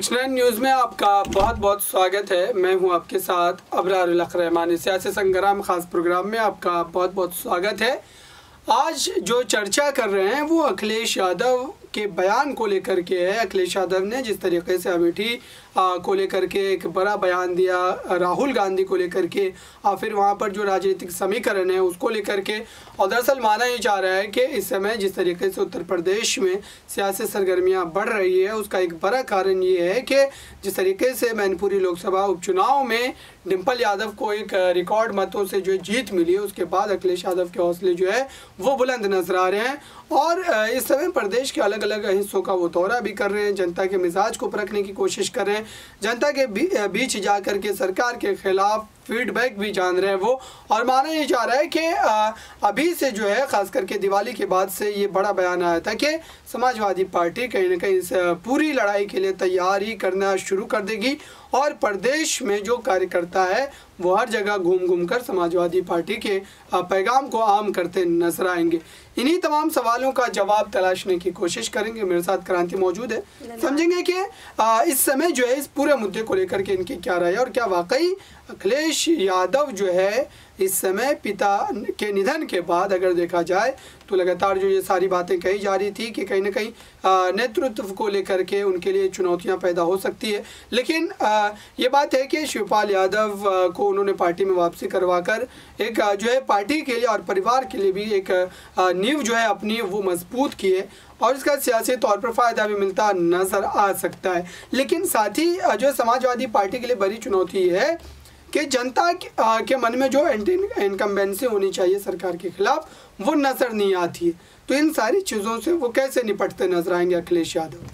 Action news में आपका बहुत बहुत स्वागत है। मैं हूं आपके साथ अबरारुल हक रहमानी। सियासी संग्राम खास प्रोग्राम में आपका बहुत बहुत स्वागत है। आज जो चर्चा कर रहे हैं वो अखिलेश यादव के बयान को लेकर के है। अखिलेश यादव ने जिस तरीके से अमेठी को लेकर के एक बड़ा बयान दिया, राहुल गांधी को लेकर के, फिर वहाँ पर जो राजनीतिक समीकरण है उसको लेकर के, और दरअसल माना ये जा रहा है कि इस समय जिस तरीके से उत्तर प्रदेश में सियासी सरगर्मियाँ बढ़ रही है उसका एक बड़ा कारण ये है कि जिस तरीके से मैनपुरी लोकसभा उपचुनाव में डिम्पल यादव को एक रिकॉर्ड मतों से जो जीत मिली है उसके बाद अखिलेश यादव के हौसले जो है वो बुलंद नजर आ रहे हैं। और इस समय प्रदेश के अलग अलग हिस्सों का वो दौरा भी कर रहे हैं, जनता के मिजाज को परखने की कोशिश कर रहे हैं, जनता के बीच जाकर के सरकार के खिलाफ फीडबैक भी जान रहे हैं वो। और माना ये जा रहा है कि अभी से जो है ख़ास करके दिवाली के बाद से ये बड़ा बयान आया था कि समाजवादी पार्टी कहीं ना कहीं इस पूरी लड़ाई के लिए तैयारी करना शुरू कर देगी और प्रदेश में जो कार्यकर्ता है वो हर जगह घूम घूम कर समाजवादी पार्टी के पैगाम को आम करते नजर आएंगे। इन्हीं तमाम सवालों का जवाब तलाशने की कोशिश करेंगे। मेरे साथ क्रांति मौजूद है, समझेंगे कि इस समय जो है इस पूरे मुद्दे को लेकर के इनकी क्या राय है और क्या वाकई अखिलेश यादव जो है इस समय पिता के निधन के बाद अगर देखा जाए तो लगातार जो ये सारी बातें कही जा रही थी कि कहीं ना कहीं नेतृत्व को लेकर के उनके लिए चुनौतियां पैदा हो सकती है। लेकिन ये बात है कि शिवपाल यादव को उन्होंने पार्टी में वापसी करवाकर एक जो है पार्टी के लिए और परिवार के लिए भी एक नींव जो है अपनी वो मजबूत की है और इसका सियासी तौर पर फ़ायदा भी मिलता नज़र आ सकता है। लेकिन साथ ही जो समाजवादी पार्टी के लिए बड़ी चुनौती है कि जनता के मन में जो एंटी इनकम्बेंसी होनी चाहिए सरकार के खिलाफ वो नज़र नहीं आती है। तो इन सारी चीज़ों से वो कैसे निपटते नजर आएंगे अखिलेश यादव?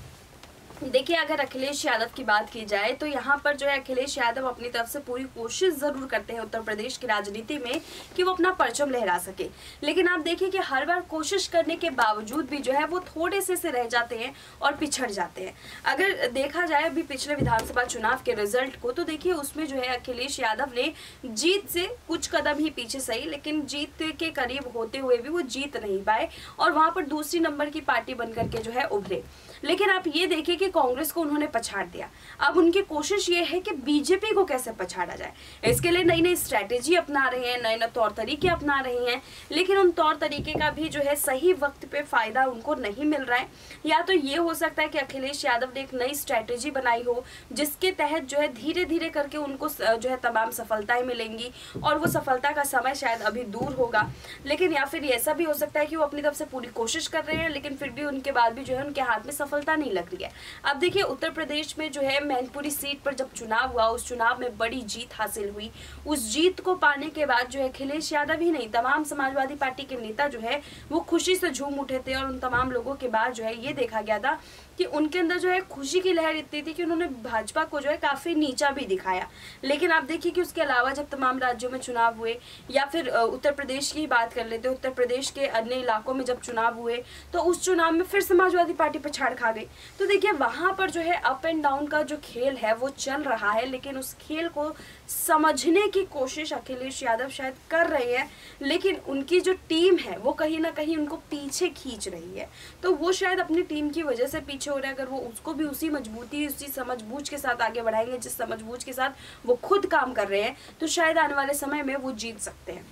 देखिए, अगर अखिलेश यादव की बात की जाए तो यहाँ पर जो है अखिलेश यादव अपनी तरफ से पूरी कोशिश ज़रूर करते हैं उत्तर प्रदेश की राजनीति में कि वो अपना परचम लहरा सके। लेकिन आप देखिए कि हर बार कोशिश करने के बावजूद भी जो है वो थोड़े से रह जाते हैं और पिछड़ जाते हैं। अगर देखा जाए अभी पिछले विधानसभा चुनाव के रिजल्ट को तो देखिए उसमें जो है अखिलेश यादव ने जीत से कुछ कदम ही पीछे सही लेकिन जीत के करीब होते हुए भी वो जीत नहीं पाए और वहाँ पर दूसरी नंबर की पार्टी बन करके जो है उभरे। लेकिन आप ये देखिए कि कांग्रेस को उन्होंने पछाड़ दिया। अब उनकी कोशिश ये है कि बीजेपी को कैसे पछाड़ा जाए। इसके लिए नई नई स्ट्रैटेजी अपना रहे हैं, नए नए तौर तरीके अपना रहे हैं, लेकिन उन तौर तरीके का भी जो है सही वक्त पे फायदा उनको नहीं मिल रहा है। या तो ये हो सकता है कि अखिलेश यादव ने एक नई स्ट्रैटेजी बनाई हो जिसके तहत जो है धीरे धीरे करके उनको जो है तमाम सफलताएं मिलेंगी और वो सफलता का समय शायद अभी दूर होगा। लेकिन या फिर ऐसा भी हो सकता है कि वो अपनी तरफ से पूरी कोशिश कर रहे हैं लेकिन फिर भी उनके बाद भी जो है उनके हाथ में सफलता नहीं लग रही है। अब देखिए उत्तर प्रदेश में जो है मैनपुरी सीट पर जब चुनाव हुआ उस चुनाव में बड़ी जीत हासिल हुई। उस जीत को पाने के बाद जो है अखिलेश यादव ही नहीं तमाम समाजवादी पार्टी के नेता जो है वो खुशी से झूम उठे थे और उन तमाम लोगों के बाद जो है ये देखा गया था कि उनके अंदर जो है खुशी की लहर इतनी थी कि उन्होंने भाजपा को जो है काफ़ी नीचा भी दिखाया। लेकिन आप देखिए कि उसके अलावा जब तमाम राज्यों में चुनाव हुए या फिर उत्तर प्रदेश की ही बात कर लेते, उत्तर प्रदेश के अन्य इलाकों में जब चुनाव हुए तो उस चुनाव में फिर समाजवादी पार्टी पछाड़ खा गई। तो देखिए वहाँ पर जो है अप एंड डाउन का जो खेल है वो चल रहा है लेकिन उस खेल को समझने की कोशिश अखिलेश यादव शायद कर रहे हैं लेकिन उनकी जो टीम है वो कहीं ना कहीं उनको पीछे खींच रही है। तो वो शायद अपनी टीम की वजह से पीछे हो रहे हैं। अगर वो उसको भी उसी मजबूती उसी समझबूझ के साथ आगे बढ़ाएंगे जिस समझबूझ के साथ वो खुद काम कर रहे हैं तो शायद आने वाले समय में वो जीत सकते हैं।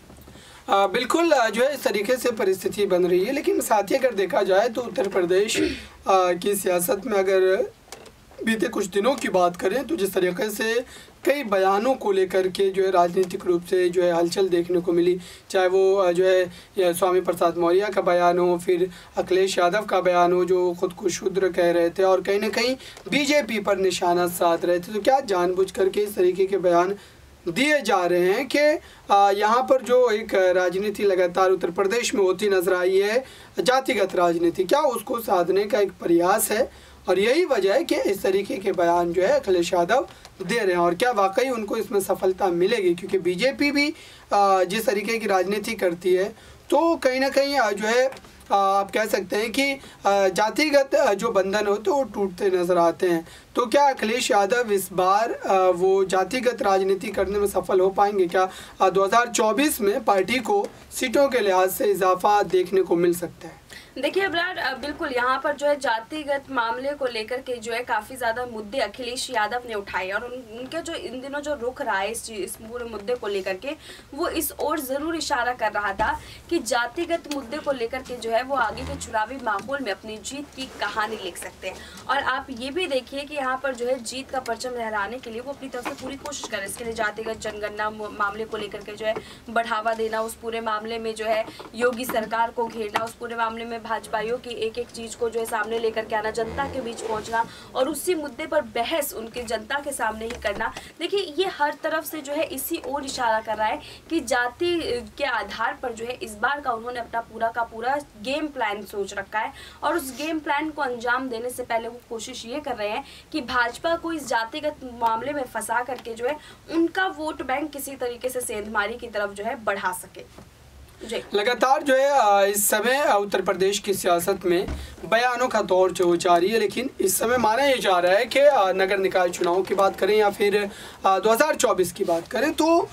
बिल्कुल जो है इस तरीके से परिस्थिति बन रही है। लेकिन साथ ही अगर देखा जाए तो उत्तर प्रदेश की सियासत में अगर बीते कुछ दिनों की बात करें तो जिस तरीके से कई बयानों को लेकर के जो है राजनीतिक रूप से जो है हलचल देखने को मिली, चाहे वो जो है स्वामी प्रसाद मौर्य का बयान हो, फिर अखिलेश यादव का बयान हो जो खुद को शूद्र कह रहे थे और कहीं ना कहीं बीजेपी पर निशाना साध रहे थे। तो क्या जानबूझ करके इस तरीके के बयान दिए जा रहे हैं कि यहाँ पर जो एक राजनीति लगातार उत्तर प्रदेश में होती नजर आई है जातिगत राजनीति, क्या उसको साधने का एक प्रयास है और यही वजह है कि इस तरीके के बयान जो है अखिलेश यादव दे रहे हैं और क्या वाकई उनको इसमें सफलता मिलेगी? क्योंकि बीजेपी भी जिस तरीके की राजनीति करती है तो कहीं ना कहीं जो है आप कह सकते हैं कि जातिगत जो बंधन होते हैं वो टूटते नज़र आते हैं। तो क्या अखिलेश यादव इस बार वो जातिगत राजनीति करने में सफल हो पाएंगे? क्या 2024 में पार्टी को सीटों के लिहाज से इजाफा देखने को मिल सकता है? देखिए अबरार, बिल्कुल यहाँ पर जो है जातिगत मामले को लेकर के जो है काफ़ी ज़्यादा मुद्दे अखिलेश यादव ने उठाए और उनके जो इन दिनों जो रुख रहा है इस पूरे मुद्दे को लेकर के, वो इस ओर ज़रूर इशारा कर रहा था कि जातिगत मुद्दे को लेकर के जो है वो आगे के चुनावी माहौल में अपनी जीत की कहानी लिख सकते हैं। और आप ये भी देखिए कि यहाँ पर जो है जीत का परचम लहराने के लिए वो अपनी तरफ से पूरी कोशिश कर रहे हैं। इसके लिए जातिगत जनगणना मामले को लेकर के जो है बढ़ावा देना, उस पूरे मामले में जो है योगी सरकार को घेरना, उस पूरे मामले में भाजपाइयों की एक एक चीज को जो है सामने लेकर के आना, जनता के बीच पहुंचना और उसी मुद्दे पर बहस उनके जनता के सामने ही करना। देखिए ये हर तरफ से जो है इसी ओर इशारा कर रहा है कि जाति के आधार पर जो है इस बार का उन्होंने अपना पूरा का पूरा गेम प्लान सोच रखा है और उस गेम प्लान को अंजाम देने से पहले वो कोशिश ये कर रहे हैं कि भाजपा को इस जातिगत मामले में फंसा करके जो है उनका वोट बैंक किसी तरीके से सेंधमारी की तरफ जो है बढ़ा सके। लगातार जो है इस समय उत्तर प्रदेश की सियासत में बयानों का दौर जो जारी है, लेकिन इस समय माना यह जा रहा है कि नगर निकाय चुनाव की बात करें या फिर 2024 की बात करें तो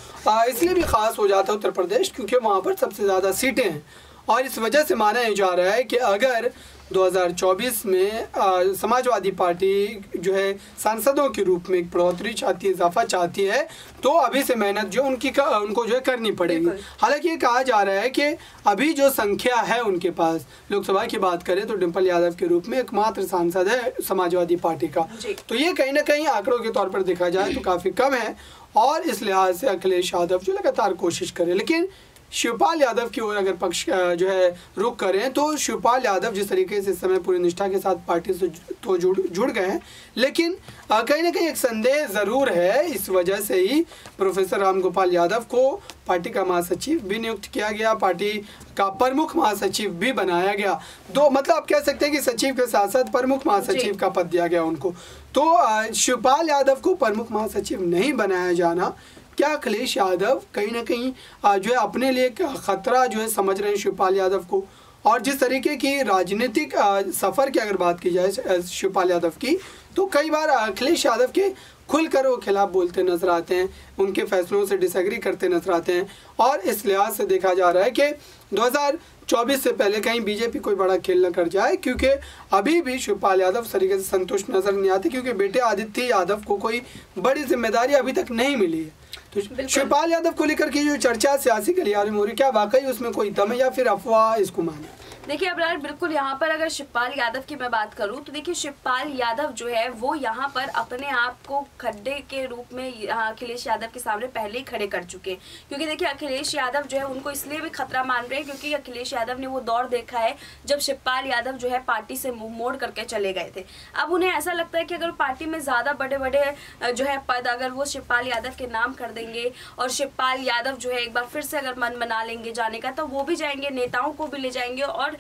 इसलिए भी ख़ास हो जाता है उत्तर प्रदेश क्योंकि वहाँ पर सबसे ज़्यादा सीटें हैं और इस वजह से माना यह जा रहा है कि अगर 2024 में समाजवादी पार्टी जो है सांसदों के रूप में बढ़ोतरी चाहती है, इजाफा चाहती है तो अभी से मेहनत जो उनको जो है करनी पड़ेगी। हालांकि ये कहा जा रहा है कि अभी जो संख्या है उनके पास, लोकसभा की बात करें तो डिम्पल यादव के रूप में एकमात्र सांसद है समाजवादी पार्टी का, तो ये कहीं ना कहीं आंकड़ों के तौर पर देखा जाए तो काफ़ी कम है और इस लिहाज से अखिलेश यादव जो लगातार कोशिश करे। लेकिन शिवपाल यादव की ओर अगर पक्ष जो है रुख करें तो शिवपाल यादव जिस तरीके से इस समय पूरी निष्ठा के साथ पार्टी से तो जुड़ गए हैं, लेकिन कहीं ना कहीं एक संदेह ज़रूर है। इस वजह से ही प्रोफेसर रामगोपाल यादव को पार्टी का महासचिव भी नियुक्त किया गया, पार्टी का प्रमुख महासचिव भी बनाया गया। दो मतलब आप कह सकते हैं कि सचिव के साथ साथ प्रमुख महासचिव का पद दिया गया उनको। तो शिवपाल यादव को प्रमुख महासचिव नहीं बनाया जाना, क्या अखिलेश यादव कहीं ना कहीं जो है अपने लिए खतरा जो है समझ रहे हैं शिवपाल यादव को? और जिस तरीके की राजनीतिक सफ़र की अगर बात की जाए शिवपाल यादव की तो कई बार अखिलेश यादव के खुलकर वो खिलाफ बोलते नजर आते हैं, उनके फैसलों से डिसएग्री करते नजर आते हैं और इस लिहाज से देखा जा रहा है कि 2024 से पहले कहीं बीजेपी कोई बड़ा खेल न कर जाए क्योंकि अभी भी शिवपाल यादव उस तरीके से संतुष्ट नजर नहीं आते क्योंकि बेटे आदित्य यादव को कोई बड़ी जिम्मेदारी अभी तक नहीं मिली है। तो शिवपाल यादव को लेकर की जो चर्चा सियासी गलियारे में हो रही, क्या वाकई उसमें कोई दम है या फिर अफवाह इसको माने? देखिए अबरार, बिल्कुल यहाँ पर अगर शिवपाल यादव की मैं बात करूँ तो देखिए शिवपाल यादव जो है वो यहाँ पर अपने आप को खड्डे के रूप में अखिलेश यादव के सामने पहले ही खड़े कर चुके हैं क्योंकि देखिए अखिलेश यादव जो है उनको इसलिए भी खतरा मान रहे हैं क्योंकि अखिलेश यादव ने वो दौर देखा है जब शिवपाल यादव जो है पार्टी से मुंह मोड़ करके चले गए थे। अब उन्हें ऐसा लगता है कि अगर पार्टी में ज़्यादा बड़े बड़े जो है पद अगर वो शिवपाल यादव के नाम कर देंगे और शिवपाल यादव जो है एक बार फिर से अगर मन बना लेंगे जाने का तो वो भी जाएंगे, नेताओं को भी ले जाएंगे और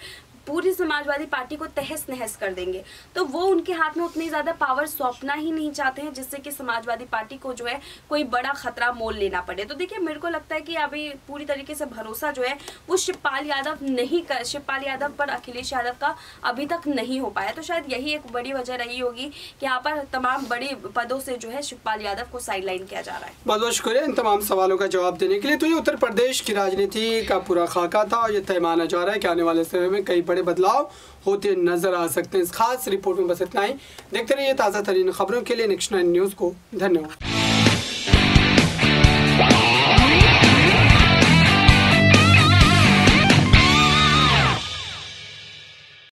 पूरी समाजवादी पार्टी को तहस नहस कर देंगे। तो वो उनके हाथ में उतनी ज़्यादा पावर सौंपना ही नहीं चाहते हैं जिससे कि समाजवादी पार्टी को जो है कोई बड़ा खतरा मोल लेना पड़े। तो देखिए मेरे को लगता है कि अभी पूरी तरीके से भरोसा जो है वो शिवपाल यादव पर अखिलेश यादव का अभी तक नहीं हो पाया। तो शायद यही एक बड़ी वजह रही होगी कि यहाँ पर तमाम बड़ी पदों से जो है शिवपाल यादव को साइडलाइन किया जा रहा है। बहुत बहुत शुक्रिया इन तमाम सवालों का जवाब देने के लिए। तो ये उत्तर प्रदेश की राजनीति का पूरा खाका था और ये तय माना जा रहा है कि आने वाले समय में कई बड़े बदलाव होते नजर आ सकते हैं। इस खास रिपोर्ट में बस इतना ही। देखते रहिए ताज़ा तरीन खबरों के लिए नेक्स्ट 9 न्यूज़ को। धन्यवाद।